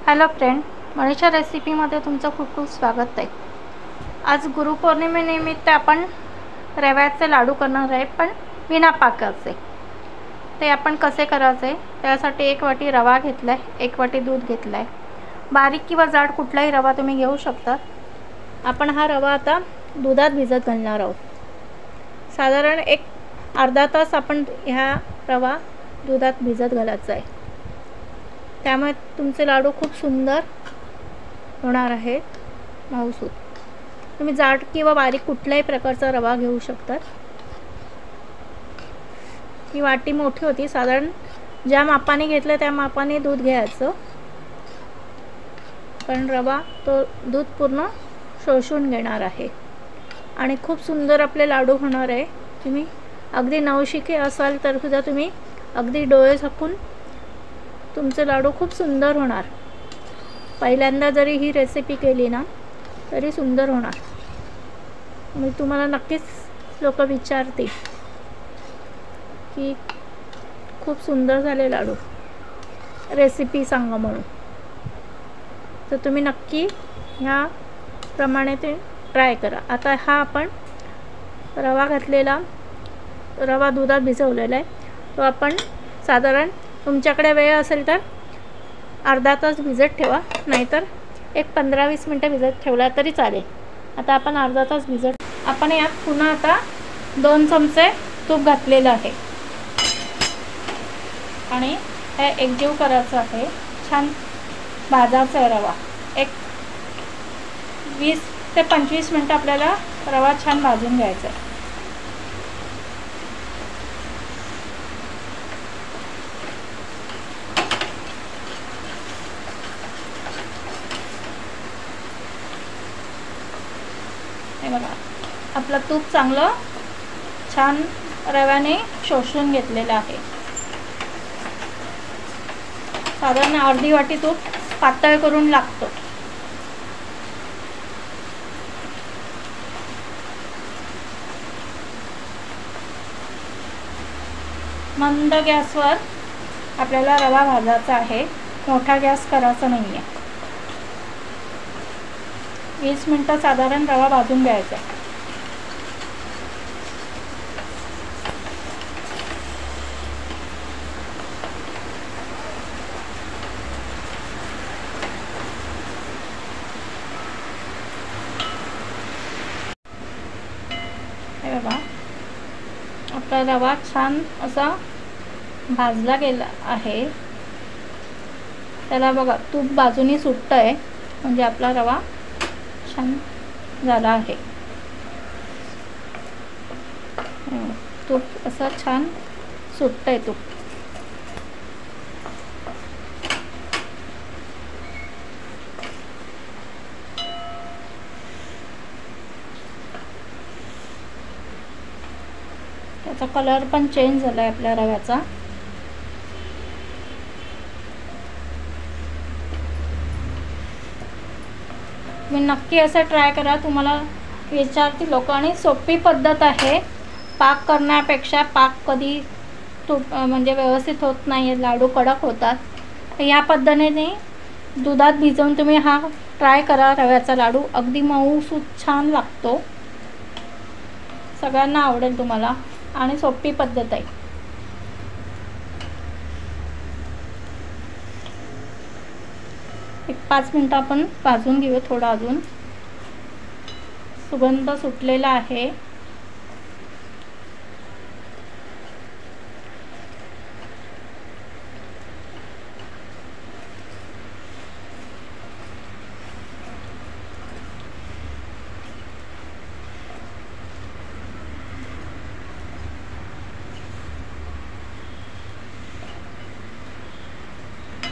Hello friend, Manisha रेसिपीमध्ये तुमचं खूप खूप स्वागत आहे। आज गुरुपौर्णिमेनिमित्त आपण रव्याचे लाडू करणार आहे, पण बिना पाकाचे। ते आपण कसे करायचे त्यासाठी 1 वाटी रवा घेतलाय, 1 वाटी दूध घेतलाय। बारीक किंवा जाड कुठलाही रवा तुम्ही घेऊ शकता। आपण हा रवा आता दुधात भिजत घालणार आहोत। साधारण एक अर्धा तास आपण ह्या रवा दुधात भिजत घालायचा आहे। त्यामुळे तुमचे लाडू खूप सुंदर होणार आहेत, मऊसूत। तुम्ही जाड किंवा बारीक कुठल्याही प्रकारचा रवा घेऊ शकता। ही वाटी मोठी होती, साधारण ज्या मापाने घेतलं त्या मापाने दूध घ्यायचं, पण रवा तो दूध पूर्ण शोषून घेणार आहे आणि खूप सुंदर आपले लाडू होणार आहे। तुम्ही अगदी नवशिके असाल तर सुद्धा तुम्ही अगदी डोळे झाकून तुमचे लाडू खूप सुंदर होणार। पहिल्यांदा जरी ही रेसिपी केली ना तरी सुंदर होणार। मी तुम्हाला नक्कीच लोक विचारतील की खूप सुंदर झाले लाडू, रेसिपी सांगा म्हणून। तर तुम्ही नक्की ह्या प्रमाणे ते ट्राय करा। आता हा आपण रवा घातलेला, रवा दुधात भिजवलेला आहे, तो आपण साधारण तुमच्याकडे वेळ असेल तर अर्धा तास भिजत ठेवा, नाहीतर एक 15-20 मिनिटं भिजत ठेवला तरी चालेल। आता आपण अर्धा तास भिजत, आपण यात पुन्हा आता 2 चमचे तूप घातलेलं आहे आणि हे एकजीव करायचं आहे। छान भाजायचा आहे रवा। एक 20 ते 25 मिनिटं आपल्याला रवा छान भाजून घ्यायचा आहे। हे बघा, आपलं तूप चांगलं छान रव्याने शोषून घेतलेलं आहे। साधारण अर्धी वाटी तूप पातळ करून लागतो। मंद गॅसवर आपल्याला रवा भाजायचा आहे, मोठा गॅस करायचा नाही आहे। 20 मिनिटं साधारण रवा भाजून घ्यायचा। हे बघा, आपला रवा छान असा भाजला गेला आहे। त्याला बघा तूप बाजूनी सुटतंय, म्हणजे आपला रवा छान झाला आहे। तूप असं छान सुटतंय तूप। त्याचा कलर पण चेंज झालाय आपल्या रव्याचा। मी नक्की असं ट्राय करा, तुम्हाला विचारतील लोक। आणि सोपी पद्धत आहे पाक करण्यापेक्षा। पाक कधी म्हणजे व्यवस्थित होत नाही, लाडू कडक होतात। तर या पद्धतीने दुधात भिजवून तुम्ही हा ट्राय करा रव्याचा लाडू, अगदी मऊसूत छान लागतो। सगळ्यांना आवडेल तुम्हाला आणि सोपी पद्धत आहे। एक 5 मिनिटं आपण भाजून घेऊ, थोडा अजून सुगंध सुटलेला आहे।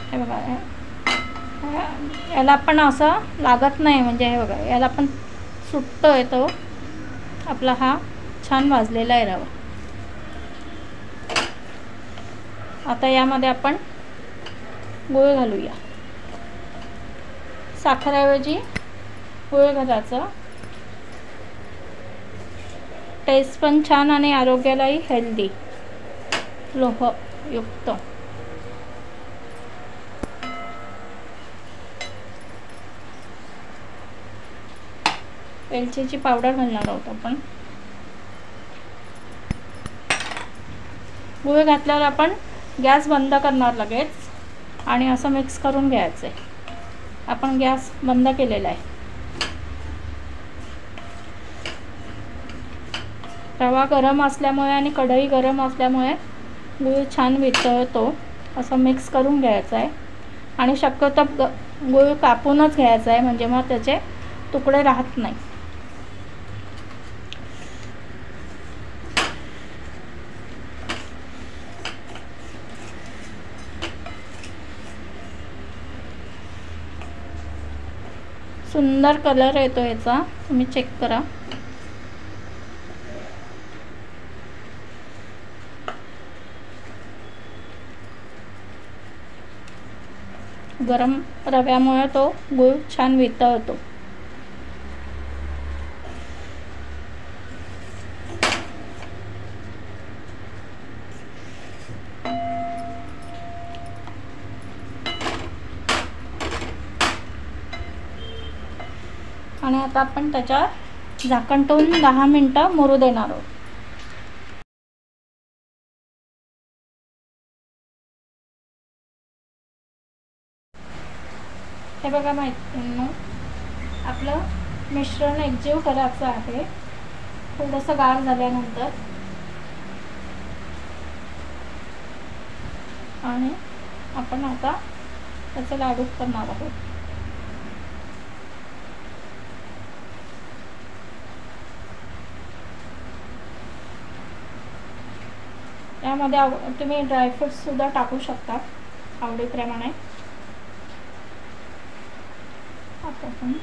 हे बघा, याला पण असं लागत नाही, म्हणजे हे बघा याला पण सुटतोय तो आपला हा छान भाजलेला आहे रवा। आता यामध्ये आपण गूळ घालूया। साखरेऐवजी गूळ घालायचं। टेस्ट पण छान आणि आरोग्यालाही हेल्दी, लोहयुक्त। वेलचीची पावडर घालणार आहोत आपण. गुळ घातल्यावर आपण गॅस बंद करणार लगेच आणि असं मिक्स करून घ्यायचं आहे. आपण गॅस बंद केलेला आहे. रवा गरम असल्यामुळे आणि कढई गरम असल्यामुळे गूळ छान वितळतो. असं मिक्स करून घ्यायचं आहे आणि शक्यतो गूळ कापूनच घ्यायचा आहे, म्हणजे मग त्याचे तुकडे राहत नाही. सुंदर कलर येतो याचा, तुम्ही चेक करा. गरम रव्यामुळे तो गूळ छान वितळतो. आणि आता आपण त्याच्यावर झाकण ठेवून 10 मिनिटं मुरू देणार आहोत. हे बघा मैत्रिणींनो, आपलं मिश्रण एकजीव करायचं आहे थोडंसं गार झाल्यानंतर. आणि आपण आता त्याचे लाडू करणार आहोत. यामध्ये तुम्ही ड्रायफ्रूट्स सुद्धा टाकू शकता आवडीप्रमाणे. आता आपण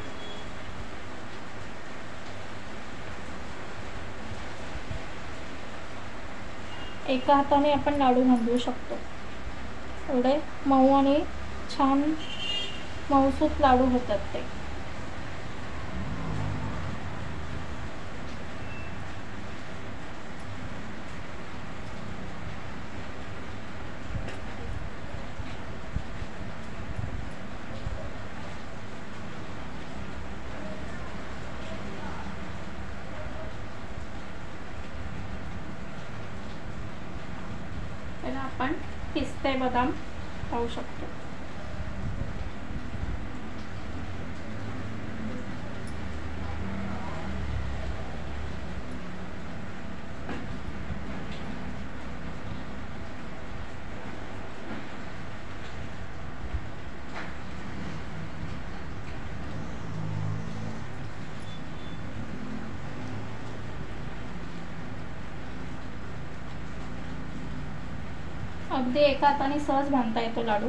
एका हाताने आपण लाडू बांधू शकतो. एवढे मऊ आणि छान मऊसूत लाडू होतात ते. आपण पिस्ते बदाम पाहू शकतो. अगदी एका हाताने सहज बांधता येतो लाडू.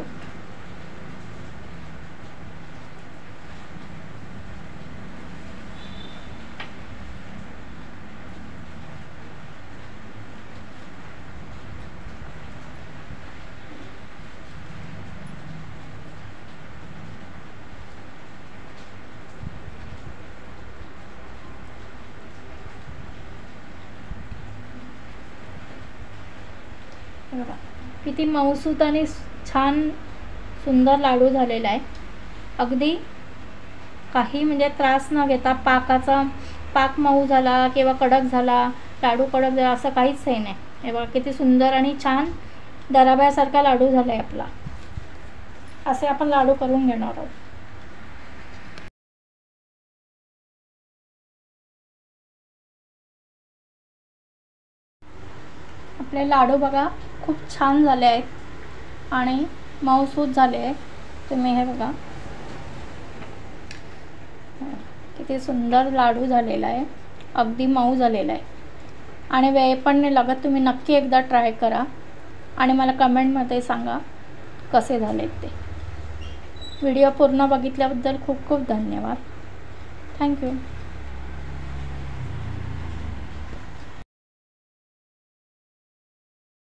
बघा किती मऊसूत आणि छान सुंदर लाडू झालेला आहे. अगदी काही म्हणजे त्रास न घेता पाक मऊ झाला किंवा कडक झाला, लाडू कडक झाला असं काहीच हे नाही. हे बघा किती सुंदर आणि छान दराब्यासारखा लाडू झाला आहे आपला. असे आपण लाडू करून घेणार आहोत. आपले लाडू बघा खूप छान झाले आहेत आणि मऊसूत झाले आहे. तुम्ही हे बघा किती सुंदर लाडू झालेला आहे, अगदी मऊ झालेला आहे आणि वेळ पण नाही लागत. तुम्ही नक्की एकदा ट्राय करा आणि मला कमेंटमध्ये सांगा कसे झालेत ते. व्हिडिओ पूर्ण बघितल्याबद्दल खूप खूप धन्यवाद. थँक्यू.